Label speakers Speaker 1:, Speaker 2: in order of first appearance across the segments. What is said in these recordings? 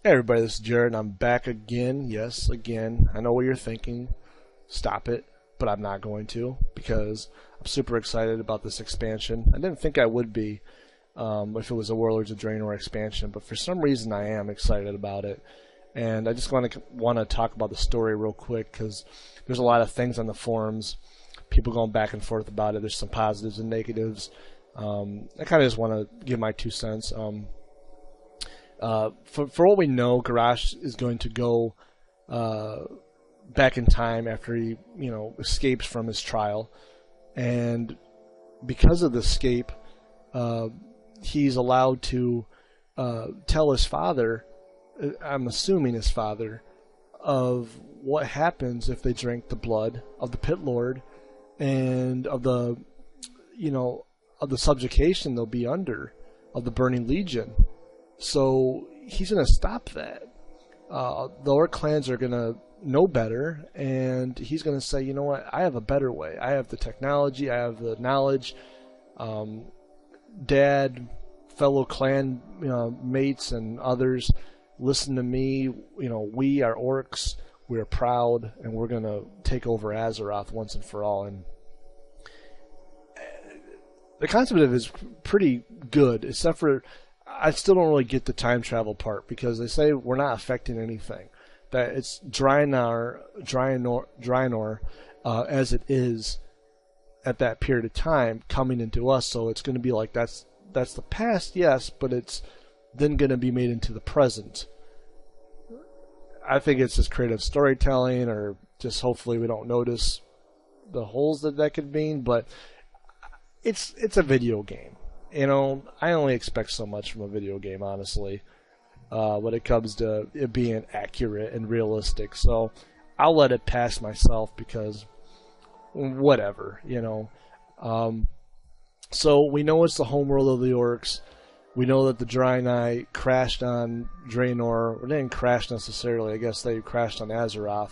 Speaker 1: Hey everybody, this is Jared, and I'm back again. Yes, again. I know what you're thinking. Stop it. But I'm not going to, because I'm super excited about this expansion. I didn't think I would be if it was a Warlords of Draenor expansion, but for some reason I am excited about it. And I just want to talk about the story real quick, because there's a lot of things on the forums, people going back and forth about it. There's some positives and negatives. I kind of just want to give my 2 cents. For what we know, Garrosh is going to go back in time after he, escapes from his trial, and because of the escape, he's allowed to tell his father, I'm assuming his father, of what happens if they drink the blood of the Pit Lord and of the, of the subjugation they'll be under of the Burning Legion. So he's going to stop that. The Orc clans are going to know better, and he's going to say, you know what, I have a better way. I have the technology, I have the knowledge. Dad, fellow clan mates, and others, listen to me. We are orcs. We're proud, and we're going to take over Azeroth once and for all. And the concept of it is pretty good, except for I still don't really get the time travel part, because they say we're not affecting anything. That it's Draenor as it is at that period of time coming into us. So it's going to be like that's the past, yes, but it's then going to be made into the present. I think it's just creative storytelling, or just hopefully we don't notice the holes that could mean. But it's a video game. I only expect so much from a video game, honestly, when it comes to it being accurate and realistic. So I'll let it pass myself, because whatever, So we know it's the homeworld of the orcs. We know that the Draenei crashed on Draenor. Or they didn't crash necessarily. I guess they crashed on Azeroth.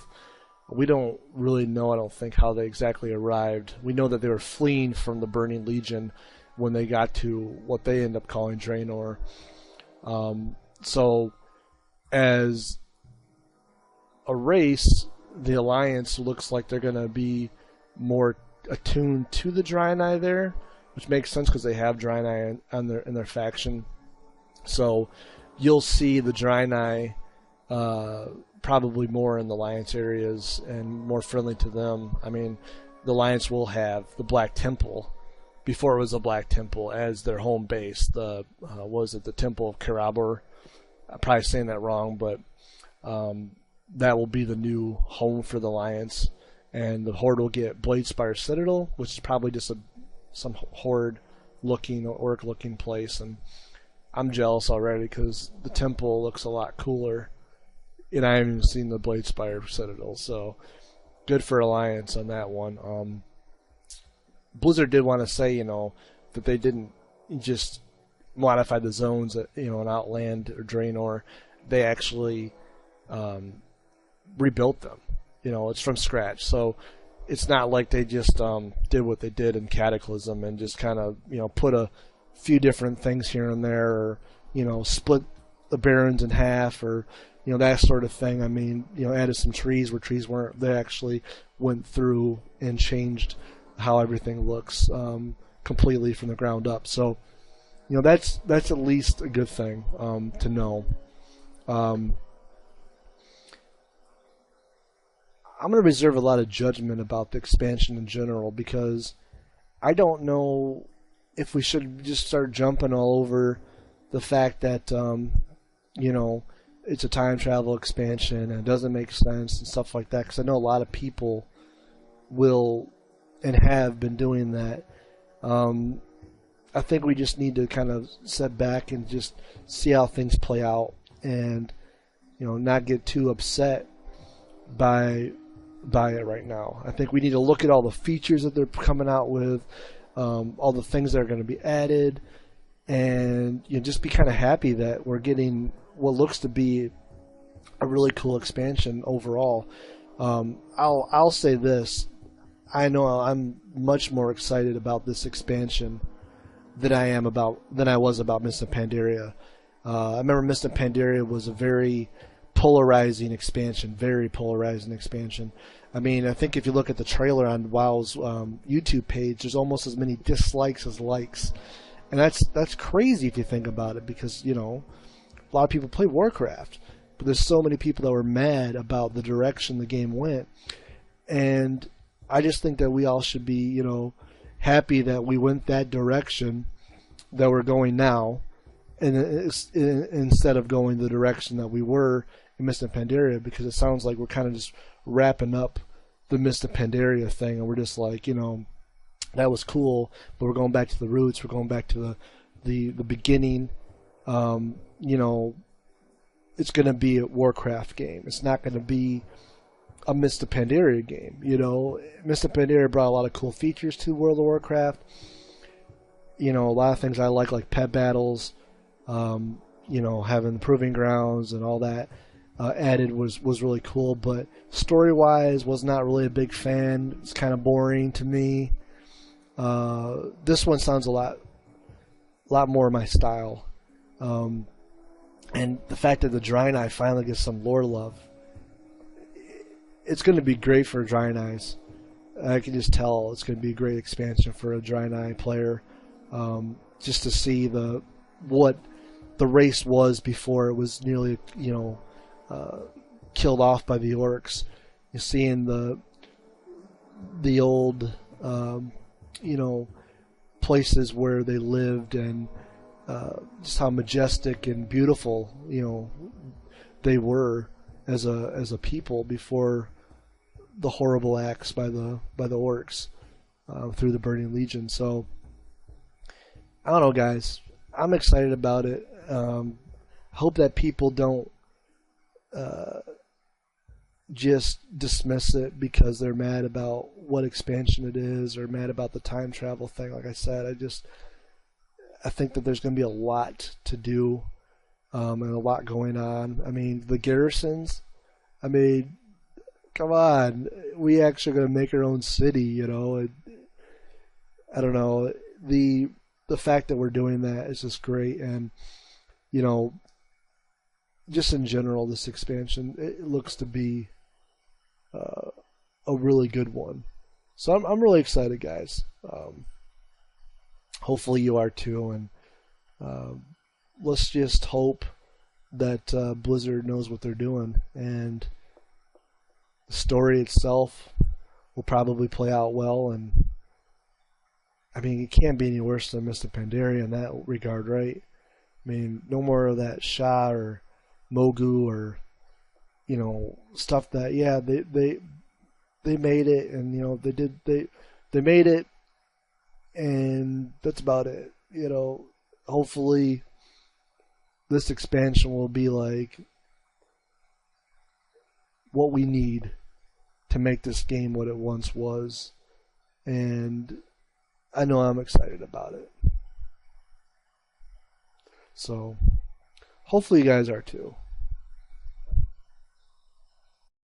Speaker 1: We don't really know, I don't think, how they exactly arrived. We know that they were fleeing from the Burning Legion when they got to what they end up calling Draenor. So, as a race, the Alliance looks like they're going to be more attuned to the Draenei there, which makes sense because they have Draenei in their faction. So, you'll see the Draenei probably more in the Alliance areas and more friendly to them. I mean, the Alliance will have the Black Temple, before it was a Black Temple, as their home base. The the Temple of Karabor? I'm probably saying that wrong, but that will be the new home for the Alliance. And the Horde will get Bladespire Citadel, which is probably just some Horde-looking, orc-looking place. And I'm jealous already, because the Temple looks a lot cooler, and I haven't even seen the Bladespire Citadel. So good for Alliance on that one. Blizzard did want to say, that they didn't just modify the zones, in Outland or Draenor. They actually rebuilt them. It's from scratch. So it's not like they just did what they did in Cataclysm and just kind of, put a few different things here and there, or, split the Barrens in half, or, that sort of thing. I mean, added some trees where trees weren't. They actually went through and changed how everything looks completely from the ground up. So, that's at least a good thing to know. I'm going to reserve a lot of judgment about the expansion in general, because I don't know if we should just start jumping all over the fact that it's a time travel expansion and it doesn't make sense and stuff like that, because I know a lot of people will and have been doing that. I think we just need to kind of sit back and just see how things play out, and not get too upset by it right now. I think we need to look at all the features that they're coming out with, all the things that are going to be added, and just be kind of happy that we're getting what looks to be a really cool expansion overall. I'll say this. I know I'm much more excited about this expansion than I was about Mists of Pandaria. I remember Mist of Pandaria was a very polarizing expansion, very polarizing expansion. I mean, I think if you look at the trailer on WoW's YouTube page, there's almost as many dislikes as likes, and that's crazy if you think about it, because you know a lot of people play Warcraft, but there's so many people that were mad about the direction the game went, and I just think that we all should be, you know, happy that we went that direction that we're going now, and instead of going the direction that we were in Mist of Pandaria, because it sounds like we're kind of just wrapping up the Mist of Pandaria thing, and we're just like, you know, that was cool, but we're going back to the roots, we're going back to the beginning. You know, it's going to be a Warcraft game. It's not going to be a Mist of Pandaria game. You know, Mist of Pandaria brought a lot of cool features to World of Warcraft. You know, a lot of things I like pet battles, you know, having the proving grounds and all that added was really cool. But story-wise, was not really a big fan. It's kind of boring to me. This one sounds a lot more my style. And the fact that the Draenei finally gets some lore love, it's going to be great for Draenei's. I can just tell it's going to be a great expansion for a Draenei player. Just to see what the race was before it was nearly, you know, killed off by the orcs. You're seeing the old, you know, places where they lived, and just how majestic and beautiful, you know, they were as a people before the horrible acts by the orcs through the Burning Legion. So I don't know, guys. I'm excited about it. Hope that people don't just dismiss it because they're mad about what expansion it is, or mad about the time travel thing. Like I said, I think that there's going to be a lot to do, and a lot going on. I mean, the garrisons, I mean, come on. We actually going to make our own city, you know. I don't know. The fact that we're doing that is just great. And, you know, just in general, this expansion, it looks to be a really good one. So I'm really excited, guys. Hopefully you are too, and let's just hope that Blizzard knows what they're doing, and the story itself will probably play out well. And I mean, it can't be any worse than Mist of Pandaria in that regard, right? I mean, no more of that Shah or Mogu, or, you know, stuff that, yeah, they made it, and, you know, they made it, and that's about it. You know, hopefully this expansion will be like what we need to make this game what it once was, and I know I'm excited about it. So hopefully you guys are too.